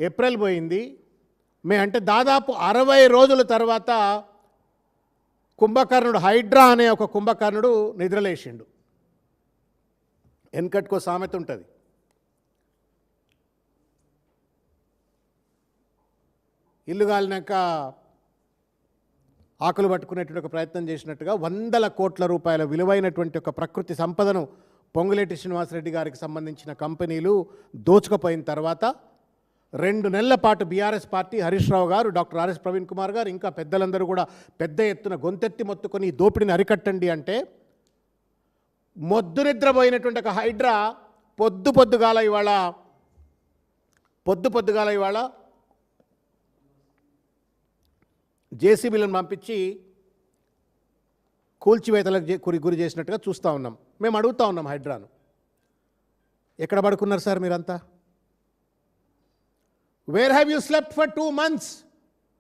April పోయింది, మే అంటే దాదాపు 60 రోజుల తర్వాత కుంభకర్ణుడు, హైడ్రా అనే ఒక కుంభకర్ణుడు నిద్రలేసిండు. వెనకట్టుకో సామెత ఉంటుంది, ఇల్లు కాలినాక ఆకులు పట్టుకునేటువంటి ఒక ప్రయత్నం చేసినట్టుగా 100 కోట్ల రూపాయల విలువైనటువంటి ఒక ప్రకృతి సంపదను పొంగులేటి శ్రీనివాసరెడ్డి గారికి సంబంధించిన కంపెనీలు దోచుకుపోయిన తర్వాత 2 నెలల పాటు బీఆర్ఎస్ పార్టీ, హరీష్ రావు గారు, డాక్టర్ ఆర్ఎస్ ప్రవీణ్ కుమార్ గారు, ఇంకా పెద్దలందరూ కూడా పెద్ద ఎత్తున గొంతెత్తి మొత్తుకొని ఈ దోపిడిని అరికట్టండి అంటే మొద్దు నిద్రపోయినటువంటి ఒక హైడ్రా పొద్దుగాల ఇవాళ జేసీబీలను పంపించి కూల్చివేతలకు గురి చేసినట్టుగా చూస్తూ ఉన్నాం. మేము అడుగుతూ ఉన్నాం హైడ్రాను, ఎక్కడ పడుకున్నారు సార్ మీరంతా? Where have you slept for 2 months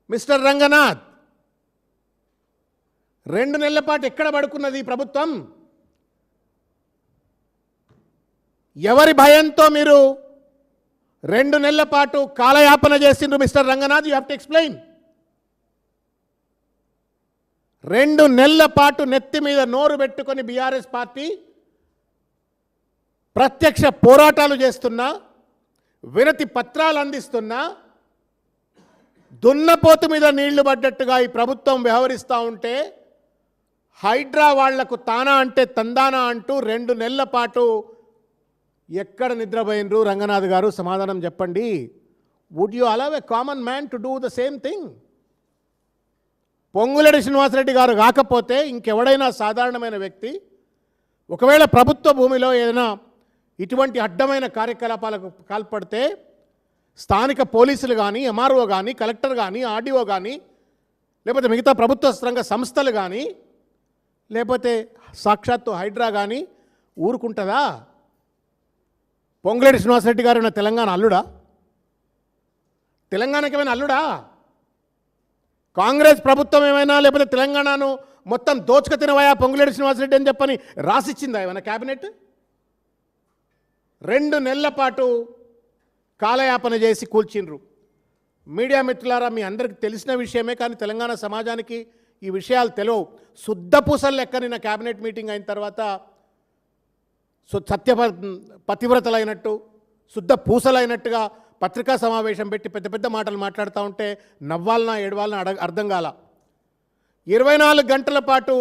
mister Ranganath? 2 నెలల పాటు ఎక్కడ పడుకున్నది ఈ ప్రభుత్వం? ఎవరి భయంతో మీరు 2 నెలల పాటు కాలయాపన చేసిండ్రు mister Ranganath? You have to explain. 2 నెలల పాటు నెత్తి మీద నోరు పెట్టుకొని బీఆర్ఎస్ పార్టీ ప్రత్యక్ష పోరాటాలు చేస్తున్నా, వినతి పత్రాలు అందిస్తున్నా, దున్నపోతు మీద నీళ్లు పడ్డట్టుగా ఈ ప్రభుత్వం వ్యవహరిస్తూ ఉంటే హైడ్రా వాళ్లకు తానా అంటే తందానా అంటూ 2 నెలల పాటు ఎక్కడ నిద్రపోయినరు? రంగనాథ్ గారు సమాధానం చెప్పండి. Would you allow a common man to do the same thing? Ponguleti Srinivasa Reddy గారు కాకపోతే ఇంకెవడైనా సాధారణమైన వ్యక్తి ఒకవేళ ప్రభుత్వ భూమిలో ఏదైనా ఇటువంటి అడ్డమైన కార్యకలాపాలకు పాల్పడితే స్థానిక పోలీసులు కానీ, ఎంఆర్ఓ కానీ, కలెక్టర్ కానీ, ఆర్డీఓ కానీ, లేకపోతే మిగతా ప్రభుత్వ రంగ సంస్థలు కానీ, లేకపోతే సాక్షాత్తు హైడ్రా కానీ ఊరుకుంటుందా? పొంగులేటి శ్రీనివాసరెడ్డి గారు ఏమైనా తెలంగాణ అల్లుడా? తెలంగాణకి ఏమైనా అల్లుడా? కాంగ్రెస్ ప్రభుత్వం ఏమైనా లేకపోతే తెలంగాణను మొత్తం దోచుక తినవయా పొంగులేటి శ్రీనివాసరెడ్డి అని చెప్పని రాసిచ్చిందా ఏమైనా క్యాబినెట్? 2 నెలల పాటు కాలయాపన చేసి కూల్చిండ్రు. మీడియా మిత్రులారా, మీ అందరికీ తెలిసిన విషయమే, కానీ తెలంగాణ సమాజానికి ఈ విషయాలు తెలియవు. శుద్ధ పూసలు లెక్క నిన్న క్యాబినెట్ మీటింగ్ అయిన తర్వాత పతివ్రతలైనట్టు, శుద్ధ పూసలైనట్టుగా పత్రికా సమావేశం పెట్టి పెద్ద పెద్ద మాటలు మాట్లాడుతూ ఉంటే నవ్వాలనా ఏడవాలనా అర్థం కాల. 24 గంటల పాటు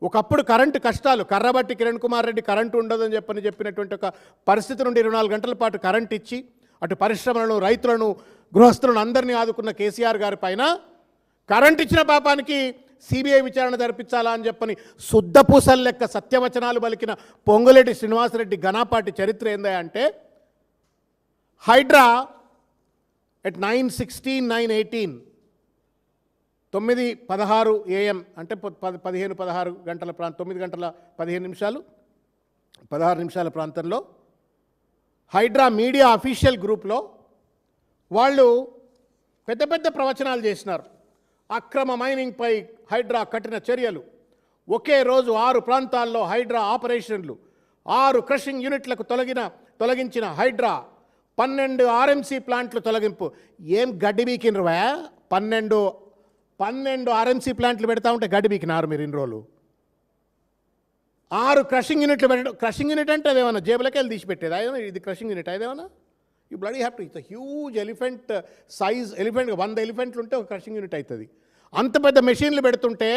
ఒకప్పుడు కరెంటు కష్టాలు, కర్రబట్టి కిరణ్ కుమార్ రెడ్డి కరెంటు ఉండదని చెప్పినటువంటి ఒక పరిస్థితి నుండి 24 గంటల పాటు కరెంట్ ఇచ్చి అటు పరిశ్రమలను, రైతులను, గృహస్థులను అందరినీ ఆదుకున్న కేసీఆర్ గారి పైన కరెంట్ ఇచ్చిన పాపానికి సిబిఐ విచారణ జరిపించాలా అని చెప్పని శుద్ధపూసల లెక్క సత్యవచనాలు పలికిన పొంగులేటి శ్రీనివాసరెడ్డి ఘనాపాటి చరిత్ర ఏందా అంటే, హైడ్రా ఎట్ 9:16, 9:18 9:16 AM అంటే 15-16 గంటల 9 గంటల 15 నిమిషాలు 16 నిమిషాల ప్రాంతంలో హైడ్రా మీడియా అఫీషియల్ గ్రూప్లో వాళ్ళు పెద్ద పెద్ద ప్రవచనాలు చేసినారు. అక్రమ మైనింగ్పై హైడ్రా కఠిన చర్యలు, ఒకే రోజు 6 ప్రాంతాల్లో హైడ్రా ఆపరేషన్లు, 6 క్రషింగ్ యూనిట్లకు తొలగించిన హైడ్రా, 12 ఆర్ఎంసీ ప్లాంట్లు తొలగింపు. ఏం గడ్డి బీకినరువా? 12 ఆర్ఎంసీ ప్లాంట్లు పెడతా ఉంటే గడ్డి బీకినారు మీరు ఇన్ని రోజులు. 6 క్రషింగ్ యూనిట్లు పెట్టడం. క్రషింగ్ యూనిట్ అంటే అదేమన్నా జేబులకి వెళ్ళి తీసి పెట్టేది? అదేమన్నా ఇది క్రషింగ్ యూనిట్ అదేమన్నా? You bloody have to, it's huge elephant size elephant, 100 ఎలిఫెంట్లు ఉంటే ఒక క్రషింగ్ యూనిట్ అవుతుంది. అంత పెద్ద మెషిన్లు పెడుతుంటే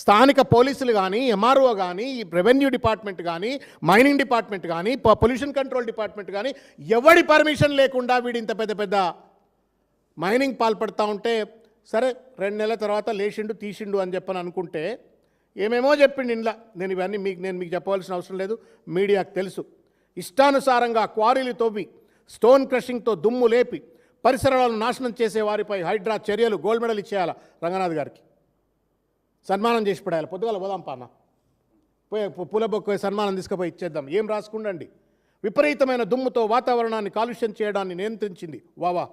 స్థానిక పోలీసులు కానీ, ఎంఆర్ఓ కానీ, రెవెన్యూ డిపార్ట్మెంట్ కానీ, మైనింగ్ డిపార్ట్మెంట్ కానీ, పొల్యూషన్ కంట్రోల్ డిపార్ట్మెంట్ కానీ ఎవడి పర్మిషన్ లేకుండా వీడి ఇంత పెద్ద పెద్ద మైనింగ్ పాల్పడుతూ ఉంటే, సరే 2 నెలల తర్వాత లేచిండు తీసిండు అని చెప్పని అనుకుంటే ఏమేమో చెప్పిండు ఇంట్లో. నేను మీకు చెప్పవలసిన అవసరం లేదు, మీడియాకు తెలుసు. ఇష్టానుసారంగా క్వారీలు తవ్వి స్టోన్ క్రషింగ్తో దుమ్ము లేపి పరిసరాలను నాశనం చేసే వారిపై హైడ్రా చర్యలు. గోల్డ్ మెడల్ ఇచ్చేయాలా రంగనాథ్ గారికి, సన్మానం చేసి పడేయాలి. పొద్దుగాల పోదాం పాన, పోయి పూలబొక్క సన్మానం తీసుకుపోయి ఇచ్చేద్దాం. ఏం రాసుకుండండి. విపరీతమైన దుమ్ముతో వాతావరణాన్ని కాలుష్యం చేయడాన్ని నియంత్రించింది వావా.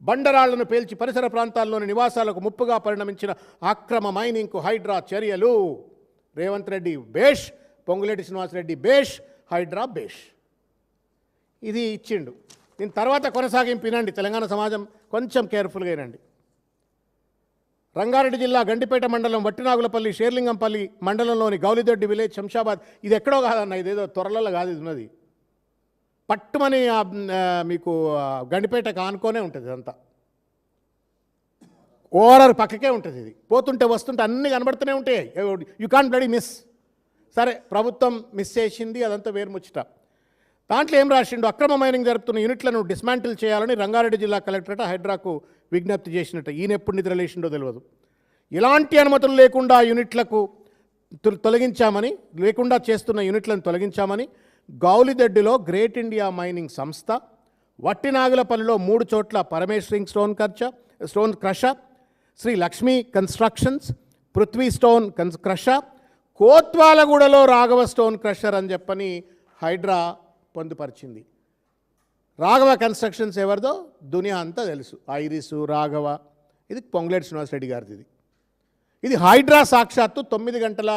బండరాళ్లను పేల్చి పరిసర ప్రాంతాల్లోని నివాసాలకు ముప్పుగా పరిణమించిన అక్రమ మైనింగ్కు హైడ్రా చర్యలు. రేవంత్ రెడ్డి బేష్, పొంగులేటి శ్రీనివాసరెడ్డి బేష్, హైడ్రా బేష్. ఇది ఇచ్చిండు. దీని తర్వాత కొనసాగింపు వినండి. తెలంగాణ సమాజం కొంచెం కేర్ఫుల్గా వినండి. రంగారెడ్డి జిల్లా గండిపేట మండలం వట్టినాగులపల్లి షేర్లింగంపల్లి మండలంలోని గౌలిదొడ్డి విలేజ్ శంషాబాద్. ఇది ఎక్కడో కాదన్న, ఇదేదో త్వరలలో కాదు, ఇది ఉన్నది పట్టుమని మీకు గండిపేటకు ఆనుకోనే ఉంటుంది. ఇదంతా ఓవరాల్ పక్కకే ఉంటుంది. ఇది పోతుంటే వస్తుంటే అన్నీ కనబడుతూనే ఉంటాయి. You can't bloody miss. సరే, ప్రభుత్వం మిస్ చేసింది, అదంతా వేరు ముచ్చట. దాంట్లో ఏం రాసిండు? అక్రమ మైనింగ్ జరుపుతున్న యూనిట్లను డిస్మాంటిల్ చేయాలని రంగారెడ్డి జిల్లా కలెక్టరేట్ హైడ్రాకు విజ్ఞప్తి చేసినట్టు. ఈయన ఎప్పుడు నిద్ర లేచిండో తెలియదు. ఎలాంటి అనుమతులు లేకుండా యూనిట్లకు తొలగించామని, లేకుండా చేస్తున్న యూనిట్లను తొలగించామని గౌలిదొడ్డిలో గ్రేట్ ఇండియా మైనింగ్ సంస్థ, వట్టినాగులపల్లిలో 3 చోట్ల పరమేశ్వరింగ్ stone crusher, Shri Lakshmi constructions, Prithvi stone crusher, కోత్వాలగూడలో రాఘవ స్టోన్ క్రషర్ అని చెప్పని హైడ్రా పొందుపరిచింది. రాఘవ కన్స్ట్రక్షన్స్ ఎవరిదో దునియా అంతా తెలుసు. ఐరిసు, రాఘవ, ఇది పొంగులేటి శ్రీనివాసరెడ్డి గారిది. ఇది హైడ్రా సాక్షాత్తు 9 గంటల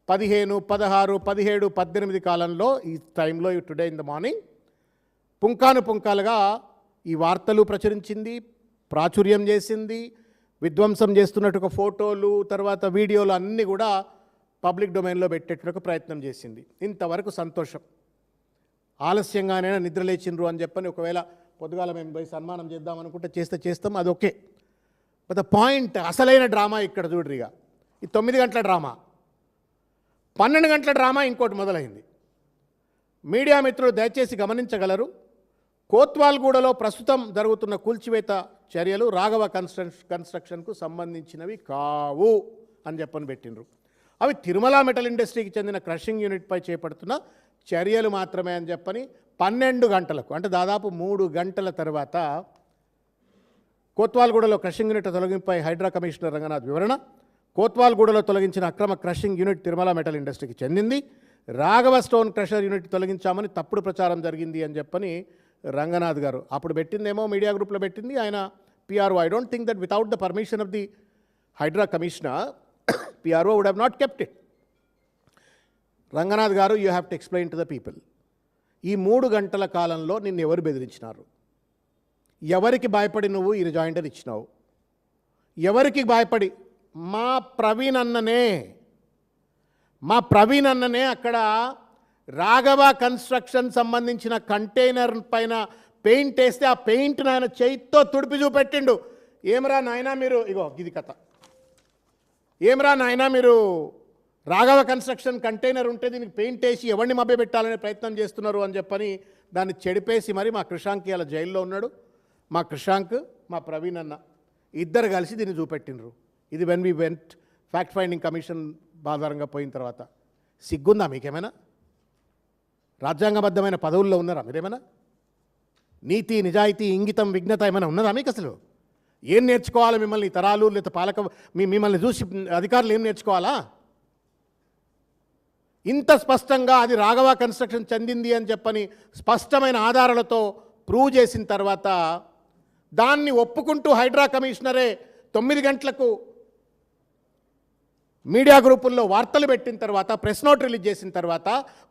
15, 16, 17, 18 కాలంలో, ఈ టైంలో, టుడే ఇన్ ద మార్నింగ్ పుంకాలుగా ఈ వార్తలు ప్రచురించింది, ప్రాచుర్యం చేసింది, విధ్వంసం చేస్తున్నట్టు ఫోటోలు, తర్వాత వీడియోలు అన్నీ కూడా పబ్లిక్ డొమైన్లో పెట్టేట్టుకు ప్రయత్నం చేసింది. ఇంతవరకు సంతోషం. ఆలస్యంగానైనా నిద్ర లేచిండ్రు అని చెప్పని, ఒకవేళ పొద్దుగాల మేము పోయి సన్మానం చేద్దాం అనుకుంటే చేస్తాం, అది ఓకే. బట్ ద పాయింట్, అసలైన డ్రామా ఇక్కడ చూడ్రిగా. ఈ 9 గంటల డ్రామా, 12 గంటల డ్రామా ఇంకోటి మొదలైంది. మీడియా మిత్రులు దయచేసి గమనించగలరు. కోత్వాల్గూడలో ప్రస్తుతం జరుగుతున్న కూల్చివేత చర్యలు రాఘవ కన్స్ట్రక్షన్కు సంబంధించినవి కావు అని చెప్పని పెట్టిండ్రు. అవి తిరుమల మెటల్ ఇండస్ట్రీకి చెందిన క్రషింగ్ యూనిట్పై చేపడుతున్న చర్యలు మాత్రమే అని చెప్పని 12 గంటలకు, అంటే దాదాపు 3 గంటల తర్వాత కోత్వాల్గూడలో క్రషింగ్ యూనిట్ తొలగింపై హైడ్రా కమిషనర్ రంగనాథ్ వివరణ. కోత్వాల్గూడలో తొలగించిన అక్రమ క్రషింగ్ యూనిట్ తిరుమల మెటల్ ఇండస్ట్రీకి చెందింది. రాఘవ స్టోన్ క్రషర్ యూనిట్ తొలగించామని తప్పుడు ప్రచారం జరిగింది అని చెప్పని రంగనాథ్ గారు అప్పుడు పెట్టిందేమో, మీడియా గ్రూప్లో పెట్టింది ఆయన PRO. I don't think that without the permission of the HYDRAA commissioner PRO would have not kept it. Ranganath గారు, you have to explain to the people. ఈ 3 గంటల కాలంలో నిన్ను ఎవరు బెదిరించినారు? ఎవరికి భయపడి నువ్వు ఈ రిజాయిండర్ ఇచ్చినావు? ఎవరికి భయపడి? మా ప్రవీణ్ అన్ననే అక్కడ రాఘవ కన్స్ట్రక్షన్ సంబంధించిన కంటైనర్ పైన పెయింట్ వేస్తే ఆ పెయింట్ నాయన చేయితో తుడిపి చూపెట్టిండు. ఏమరా నాయనా మీరు, ఇగో ఇది కథ, ఏమరా నాయనా మీరు రాఘవ కన్స్ట్రక్షన్ కంటైనర్ ఉంటే దీనికి పెయింట్ వేసి ఎవరిని మభ్యపెట్టాలనే ప్రయత్నం చేస్తున్నారు అని చెప్పని దాన్ని చెడిపేసి మరి మా కృషాంక్ ఇలా జైల్లో ఉన్నాడు. మా కృషాంక్, మా ప్రవీణ్ అన్న ఇద్దరు కలిసి దీన్ని చూపెట్టినరు. ఇది when we went fact finding commission ఆధారంగా పోయిన తర్వాత. సిగ్గుందా మీకేమైనా? రాజ్యాంగబద్ధమైన పదవుల్లో ఉన్నారా మీరేమైనా? నీతి, నిజాయితీ, ఇంగితం, విఘ్నత ఏమైనా ఉన్నదా మీకు? అసలు ఏం నేర్చుకోవాలి మిమ్మల్ని తరాలు, లేదా మిమ్మల్ని చూసి అధికారులు ఏం నేర్చుకోవాలా? ఇంత స్పష్టంగా అది రాఘవ కన్స్ట్రక్షన్ చెందింది అని చెప్పని స్పష్టమైన ఆధారాలతో ప్రూవ్ చేసిన తర్వాత దాన్ని ఒప్పుకుంటూ హైడ్రా కమిషనరే 9 గంటలకు మీడియా గ్రూపుల్లో వార్తలు పెట్టిన తర్వాత, ప్రెస్ నోట్ రిలీజ్ చేసిన తర్వాత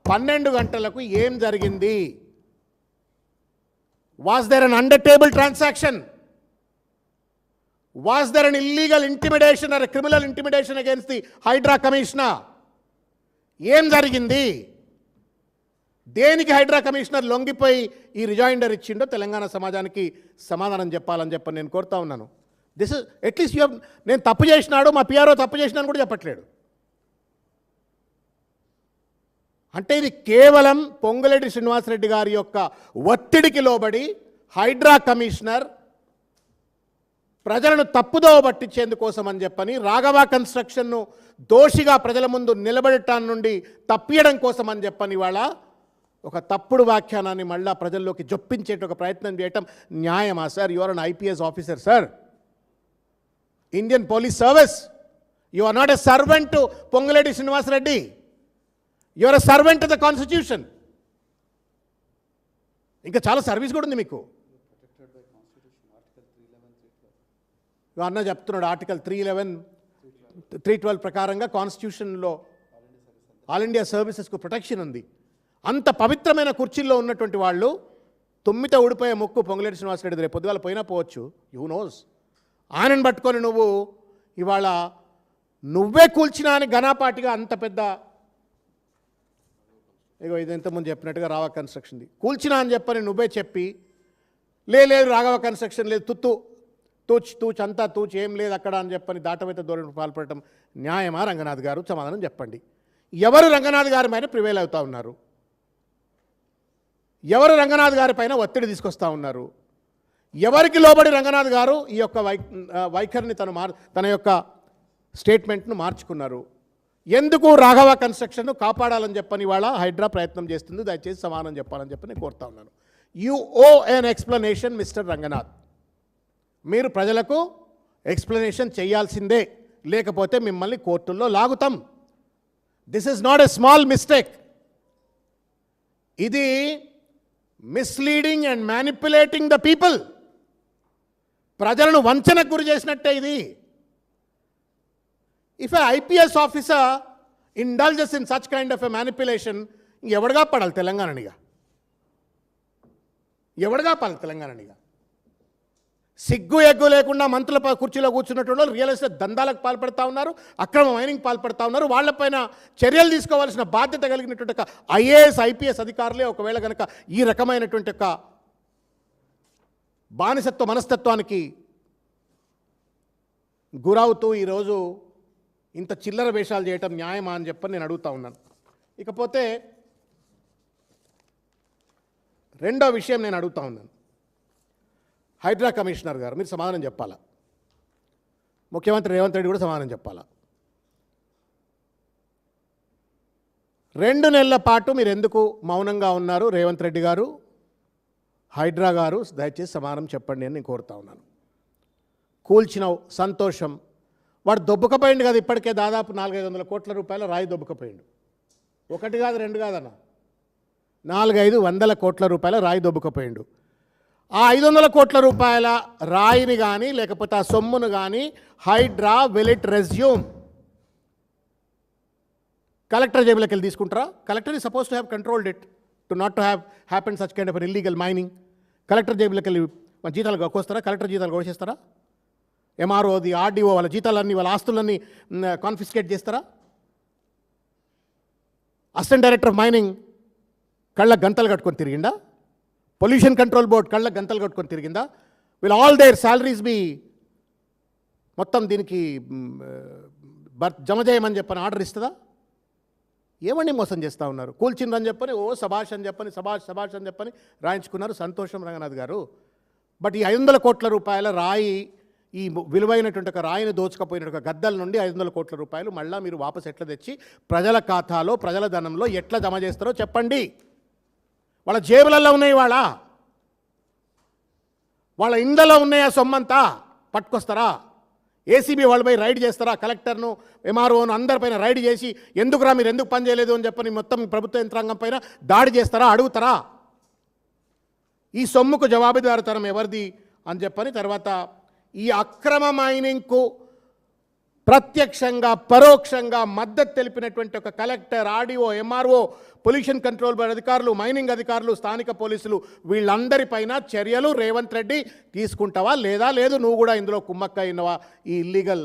12 గంటలకు ఏం జరిగింది? Was there an under table transaction? Was there an illegal intimidation or criminal intimidation against the HYDRAA commissioner? ఏం జరిగింది? దేనికి హైడ్రా కమిషనర్ లొంగిపోయి ఈ రిజాయిండర్ ఇచ్చిండో తెలంగాణ సమాజానికి సమాధానం చెప్పాలని చెప్పని నేను కోరుతా ఉన్నాను. దిస్ ఇస్ అట్లీస్ట్ నేను తప్పు చేసినాడు, మా పిఆర్ఓ తప్పు చేసినాను కూడా చెప్పట్లేడు. అంటే ఇది కేవలం పొంగులేటి శ్రీనివాసరెడ్డి గారి యొక్క ఒత్తిడికి లోబడి హైడ్రా కమిషనర్ ప్రజలను తప్పుదోవ పట్టించేందుకోసం అని చెప్పని రాఘవ కన్స్ట్రక్షన్ను దోషిగా ప్రజల ముందు నిలబడటాన్ని నుండి తప్పియడం కోసం అని చెప్పని వాళ్ళ ఒక తప్పుడు వ్యాఖ్యానాన్ని మళ్ళా ప్రజల్లోకి జొప్పించేట ఒక ప్రయత్నం చేయటం న్యాయమా sir? You are an IPS officer sir, Indian police service. You are not a servant to Ponguleti Srinivasa Reddy, you are a servant to the constitution. ఇంకా చాలా సర్వీస్ కూడా ఉంది మీకు. అన్న చెప్తున్నాడు ఆర్టికల్ 311, 312 ప్రకారంగా కాన్స్టిట్యూషన్లో ఆల్ ఇండియా సర్వీసెస్కు ప్రొటెక్షన్ ఉంది. అంత పవిత్రమైన కుర్చీల్లో ఉన్నటువంటి వాళ్ళు తుమ్మితే ఊడిపోయే ముక్కు పొంగులేటి శ్రీనివాసరెడ్డి రేపు పొద్దుగాల పోయినా పోవచ్చు, యూ నోస్. ఆయనను పట్టుకొని నువ్వు ఇవాళ నువ్వే కూల్చినా అని ఘనాపాటిగా అంత పెద్ద, ఇగో ఇది ఇంతకుముందు చెప్పినట్టుగా రాఘవ కన్స్ట్రక్షన్ది కూల్చినా అని చెప్పని నువ్వే చెప్పి, లేదు రాఘవ కన్స్ట్రక్షన్ లేదు, తూచ్ అంతా తూచ్ ఏం లేదు అక్కడ అని చెప్పని దాటవైతే ధోరణి పాల్పడటం న్యాయమా? రంగనాథ్ గారు సమాధానం చెప్పండి. ఎవరు రంగనాథ్ గారి పైన ప్రివేల్ అవుతూ ఉన్నారు? ఎవరు రంగనాథ్ గారి పైన ఒత్తిడి తీసుకొస్తూ ఉన్నారు? ఎవరికి లోబడి రంగనాథ్ గారు ఈ యొక్క వైఖరిని తన యొక్క స్టేట్మెంట్ను మార్చుకున్నారు? ఎందుకు రాఘవ కన్స్ట్రక్షన్ కాపాడాలని చెప్పని ఇవాళ హైడ్రా ప్రయత్నం చేస్తుంది? దయచేసి సమాధానం చెప్పాలని చెప్పి నేను కోరుతా ఉన్నాను. You owe an explanation mister Ranganath. మీరు ప్రజలకు ఎక్స్ప్లెనేషన్ చేయాల్సిందే, లేకపోతే మిమ్మల్ని కోర్టుల్లో లాగుతాం. This is not a small mistake. ఇది misleading and manipulating the people. ప్రజలను వంచనకు గురి చేసినట్టే ఇది. If a IPS officer indulges in such kind of a manipulation, ఎవడుగా పడాలి తెలంగాణనిగా? ఎవడుగా పడాలి తెలంగాణనిగా? సిగ్గు ఎగ్గు లేకుండా మంత్రుల కుర్చీలో కూర్చున్నటువంటి వాళ్ళు రియల్ ఎస్టేట్ దందాలకు పాల్పడతా ఉన్నారు, అక్రమ మైనింగ్ పాల్పడతా ఉన్నారు. వాళ్ళపైన చర్యలు తీసుకోవాల్సిన బాధ్యత కలిగినటువంటి ఒక ఐఏఎస్ ఐపీఎస్ అధికారులే ఒకవేళ కనుక ఈ రకమైనటువంటి ఒక బానిసత్వ మనస్తత్వానికి గురవుతూ ఈరోజు ఇంత చిల్లర వేషాలు చేయటం న్యాయమా అని చెప్పని నేను అడుగుతా ఉన్నాను. ఇకపోతే రెండో విషయం నేను అడుగుతా ఉన్నాను. హైడ్రా కమిషనర్ గారు మీరు సమాధానం చెప్పాలా, ముఖ్యమంత్రి రేవంత్ రెడ్డి కూడా సమాధానం చెప్పాలా. 2 నెలల పాటు మీరు ఎందుకు మౌనంగా ఉన్నారు? రేవంత్ రెడ్డి గారు, హైడ్రా గారు దయచేసి సమాధానం చెప్పండి అని నేను కోరుతా ఉన్నాను. కూల్చినావు సంతోషం, వాడు దొబ్బకపోయిండు కదా, ఇప్పటికే దాదాపు 400-500 కోట్ల రూపాయల రాయి దొబ్బకపోయిండు. 1 కాదు 2 కాదన్న, 400-500 కోట్ల రూపాయల రాయి దొబ్బకపోయిండు. ఆ 500 కోట్ల రూపాయల రాయిని కానీ లేకపోతే ఆ సొమ్మును కానీ HYDRAA will it resume? Collector జేబులోకి వెళ్ళి తీసుకుంటారా? Collector is suppose to have controlled it to not to have happen such kind of an illegal mining. Collector జేబులోకి వెళ్ళి మన జీతాలు గొక్కొస్తారా? కలెక్టర్ జీతాలు గొడిచేస్తారా? ఎంఆర్ఓది ఆర్డీఓ వాళ్ళ జీతాలన్నీ వాళ్ళ ఆస్తులన్నీ కాన్ఫిస్కేట్ చేస్తారా? అసిస్టెంట్ డైరెక్టర్ ఆఫ్ మైనింగ్ కళ్ళ గంతలు కట్టుకొని తిరిగిందా? పొల్యూషన్ కంట్రోల్ బోర్డ్ కళ్ళ గంతలు కట్టుకొని తిరిగిందా? Will all their salaries be మొత్తం దీనికి జమ చేయమని చెప్పని ఆర్డర్ ఇస్తుందా? ఏమండి మోసం చేస్తూ ఉన్నారు? కూల్చిందని చెప్పని ఓ సభాష్ అని చెప్పని సభాష్ అని చెప్పని రాయించుకున్నారు. సంతోషం రంగనాథ్ గారు. బట్ ఈ 500 కోట్ల రూపాయల రాయి, ఈ విలువైనటువంటి ఒక రాయిని దోచుకపోయిన ఒక గద్దల నుండి 500 కోట్ల రూపాయలు మళ్ళీ మీరు వాపసు ఎట్లా తెచ్చి ప్రజల ఖాతాలో ప్రజల ధనంలో ఎట్లా జమ చేస్తారో చెప్పండి. వాళ్ళ జేబులలో ఉన్నాయి, వాళ్ళ ఇండ్లలో ఉన్నాయి. ఆ సొమ్మంతా పట్టుకొస్తారా? ఏసీబీ వాళ్ళపై రైడ్ చేస్తారా? కలెక్టర్ను ఎంఆర్ఓను అందరిపైన రైడ్ చేసి ఎందుకురా మీరు ఎందుకు పని చేయలేదు అని చెప్పని మొత్తం ప్రభుత్వ యంత్రాంగం పైన దాడి చేస్తారా? అడుగుతారా? ఈ సొమ్ముకు జవాబుదారితనం ఎవరిది అని చెప్పని తర్వాత ఈ అక్రమ మైనింగ్కు ప్రత్యక్షంగా పరోక్షంగా మద్దతు తెలిపినటువంటి ఒక collector, RDO, MRO, pollution control board అధికారులు, మైనింగ్ అధికారులు, స్థానిక పోలీసులు వీళ్ళందరిపైన చర్యలు రేవంత్ రెడ్డి తీసుకుంటావా లేదు నువ్వు కూడా ఇందులో కుమ్మక్క అయినవా ఈ ఇల్లీగల్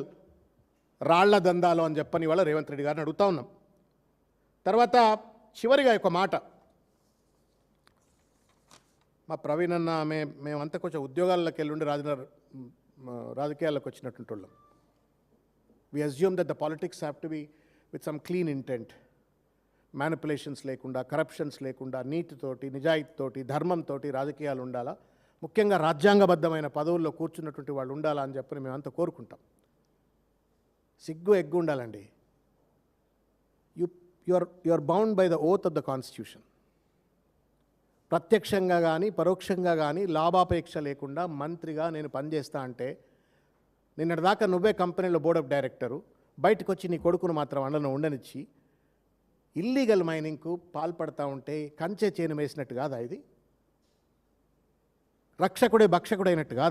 రాళ్ల దందాలు అని చెప్పని ఇవాళ రేవంత్ రెడ్డి గారిని అడుగుతా ఉన్నాం. తర్వాత చివరిగా ఒక మాట, మా ప్రవీణ్ అన్న మేమంతా కొంచెం ఉద్యోగాల్లోకి వెళ్ళుండి రాజకీయాల్లోకి వచ్చినటువంటి వాళ్ళం. We assume that the politics have to be with some clean intent. Manipulations లేకుండా, కరప్షన్స్ లేకుండా, నీతితోటి, నిజాయితీతోటి, ధర్మంతోటి రాజకీయాలు ఉండాలా. ముఖ్యంగా రాజ్యాంగబద్ధమైన పదవుల్లో కూర్చున్నటువంటి వాళ్ళు ఉండాలా అని చెప్పని మేమంతా కోరుకుంటాం. సిగ్గు ఎగ్గు ఉండాలండి. You are bound by the oath of the constitution. ప్రత్యక్షంగా కానీ పరోక్షంగా కానీ లాభాపేక్ష లేకుండా మంత్రిగా నేను పనిచేస్తా అంటే, నిన్నటిదాకా నువ్వే కంపెనీలో బోర్డ్ ఆఫ్ డైరెక్టరు, బయటకు వచ్చి నీ కొడుకును మాత్రం అండను ఉండనిచ్చి ఇల్లీగల్ మైనింగ్కు పాల్పడతా ఉంటే కంచె చేను వేసినట్టు కాదా? ఇది రక్షకుడే భక్షకుడైనట్టు కాదా?